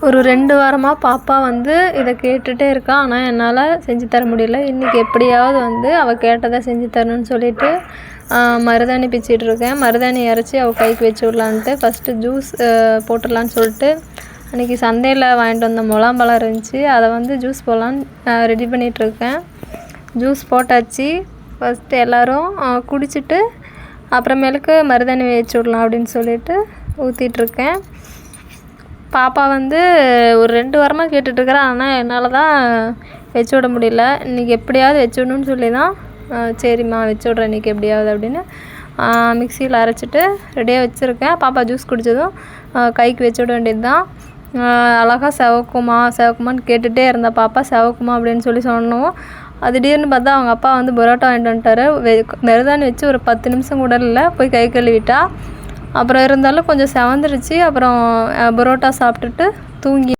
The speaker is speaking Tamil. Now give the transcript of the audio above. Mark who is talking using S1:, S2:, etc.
S1: ஒரு 2 வாரமாக பாப்பா வந்து இதை கேட்டுகிட்டே இருக்கா. ஆனால் என்னால் செஞ்சு தர முடியல. இன்றைக்கி எப்படியாவது வந்து அவள் கேட்டதை செஞ்சு தரணும்னு சொல்லிவிட்டு மருதாணி பிச்சிட்ருக்கேன். மருதாணி அரைச்சி அவள் கைக்கு வச்சு விட்லான்ட்டு ஃபஸ்ட்டு ஜூஸ் போட்டுடலான்னு சொல்லிட்டு அன்றைக்கி சந்தையில் வாங்கிட்டு வந்த முலாம்பழம் இருந்துச்சு. அதை வந்து ஜூஸ் போடலான்னு ரெடி பண்ணிகிட்ருக்கேன். ஜூஸ் போட்டாச்சு. ஃபஸ்ட்டு எல்லோரும் குடிச்சிட்டு அப்புறமேலுக்கு மருதாணி வச்சு விடலாம் அப்படின்னு சொல்லிட்டு ஊற்றிட்டுருக்கேன். பாப்பா வந்து ஒரு 2 வாரமாக கேட்டுட்ருக்கிறா. ஆனால் என்னால் தான் வச்சு விட முடியல. இன்றைக்கி எப்படியாவது வச்சு விடணுன்னு சொல்லி தான் சரிம்மா வச்சு விட்றேன் இன்றைக்கி எப்படியாவது அப்படின்னு மிக்சியில் அரைச்சிட்டு ரெடியாக வச்சுருக்கேன். பாப்பா ஜூஸ் குடித்ததும் கைக்கு வச்சு விட வேண்டியது தான். அழகாக செவக்குமான்னு கேட்டுகிட்டே இருந்தா பாப்பா. செவக்குமா அப்படின்னு சொல்லி சொன்னோம். திடீர்னு பார்த்தா அவங்க அப்பா வந்து பரோட்டா வாங்கிட்டு வந்துட்டார். மருதாணி வச்சு ஒரு 10 நிமிஷம் கூட இல்லை, போய் கை கழுவிட்டா. அப்புறம் இருந்தாலும் கொஞ்சம் செவந்துருச்சு. அப்புறம் பரோட்டா சாப்பிட்டுட்டு தூங்கி